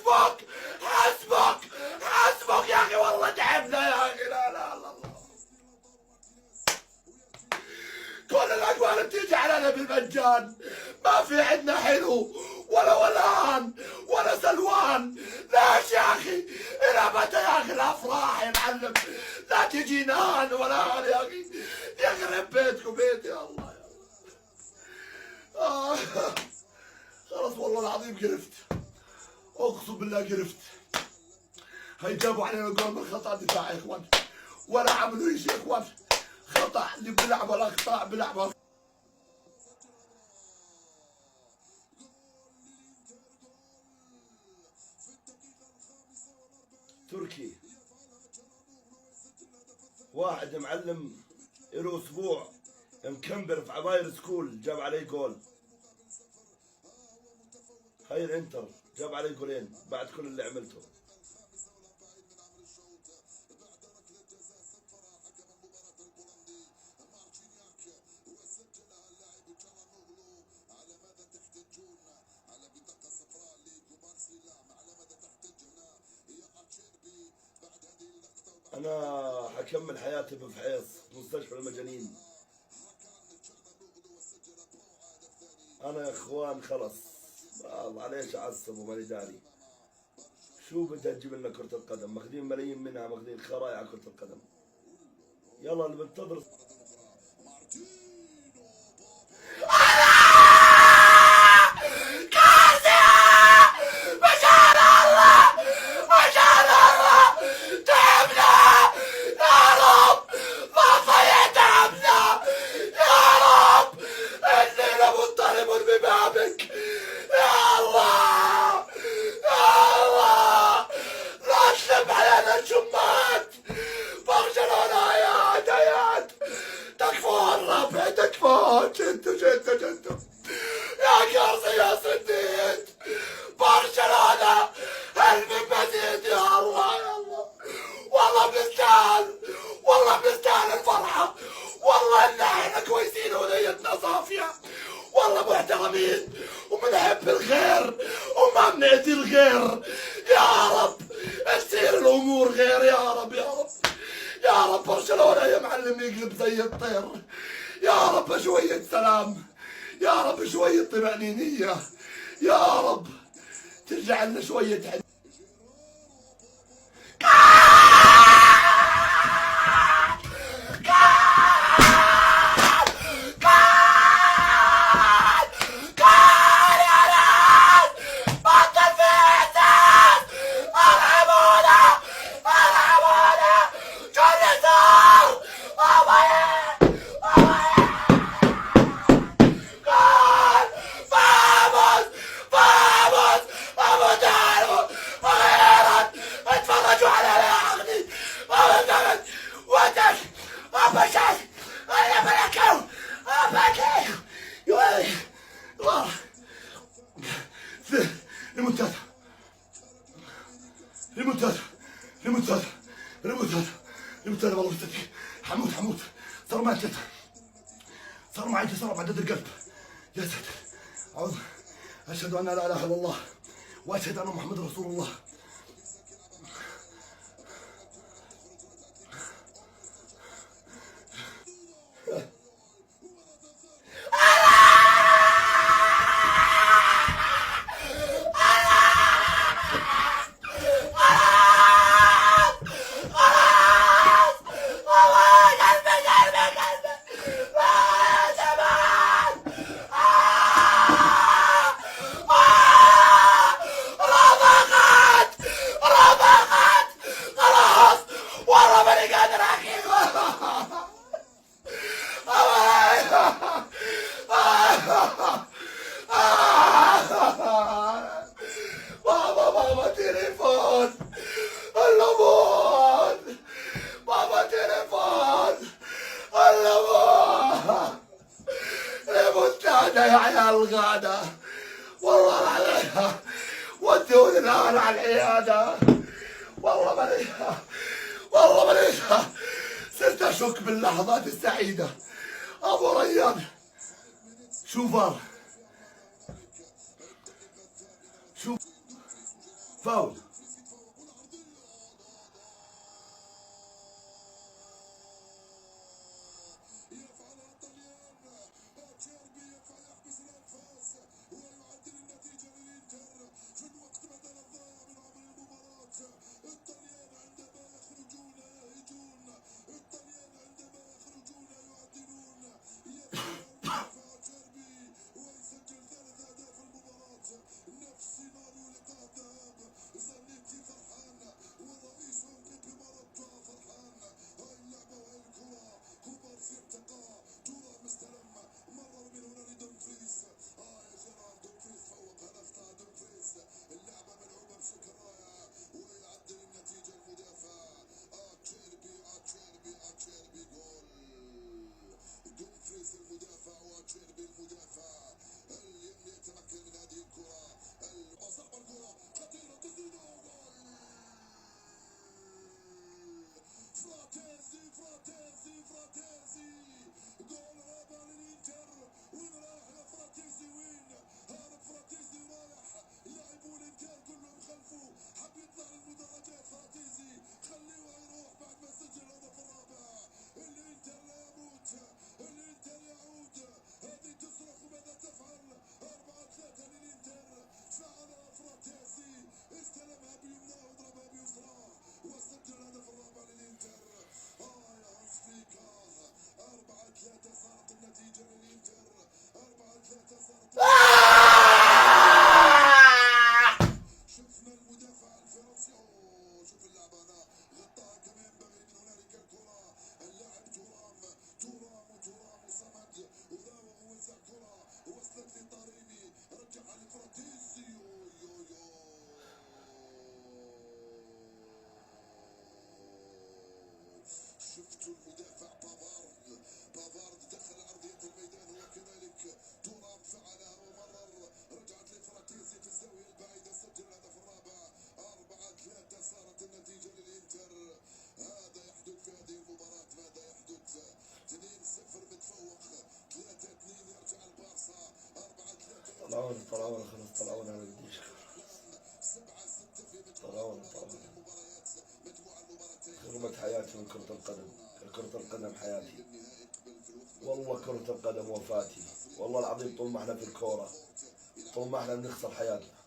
حسبك حسبك حسبك يا اخي، والله تعبنا يا اخي. لا لا لا الله، كل الاجوال اللي بتيجي علينا بالمجان، ما في عندنا حلو ولا ولهان ولا سلوان. ليش يا اخي؟ الى متى يا اخي الافراح يا معلم؟ لا تجي نان ولا هان يا اخي، يخرب بيتكم بيتي. يا الله يا الله. خلاص والله العظيم قرفت، اقسم بالله قرفت. هي جابوا علينا جول من خطا دفاع يا اخوان، ولا عملوا شيء يا اخوان. خطا اللي بيلعبوا الاخطاء بيلعبوا. تركي واحد معلم له اسبوع مكمبر في عباير سكول جاب عليه جول. هاي الانتر جاب عليه جولين بعد كل اللي عملته. انا حكمل حياتي بفحيص مستشفى المجانين. انا يا اخوان خلص معليش اعصب وماني داري شو بدها تجيب لنا كرة القدم. ماخذين ملايين منها، ماخذين خرايع على كرة القدم. يلا اللي بنتظر جدوا يا كرسي يا سديد برشلونة المزيد. يا الله يا الله، والله بنستاهل، والله بنستاهل الفرحة، والله ان احنا كويسين ونيتنا صافية، والله محترمين وبنحب الخير وما بنأذي الغير. يا رب تصير الامور غير يا رب يا رب يا رب. برشلونة يا معلم يقلب زي الطير. يا رب شوية سلام، يا رب شوية طمأنينية، يا رب ترجع لنا شوية حد. ريمونتادا ريمونتادا ريمونتادا ريمونتادا ريمونتادا. والله صدق حموت صار معي جد، صار معي عدد القلب. يا ساتر، أعوذ، أشهد أن لا إله إلا الله وأشهد أن محمد رسول الله. بابا تليفون اللمون، بابا تليفون اللمون. ريمونتادا يا عيال الغادة، والله عليها ودوني الآن على العيادة. والله مليها صرت أشك باللحظات السعيدة. أبو ريان شو فار فاول. شفتوا المدافع بافارد دخل ارضيه الميدان وكذلك ترام فعلها ومرر، رجعت لفراتيزي في الزاويه البعيده، سجل الهدف الرابع. 4-3 صارت النتيجه للانتر. هذا يحدث في هذه المباراه، ماذا يحدث؟ 2-0 متفوق، 3-2 يرجع البارسا، 4-3 طلعونا خلاص طلعونا على الديش. 7-6 في طلعونا المباريات، مجموع المباراتين. خربت حياتي من كرة القدم. كرة القدم حياتي، والله كرة القدم وفاتي، والله العظيم. طول ما احنا في الكورة، طول ما احنا بنخسر حياتنا.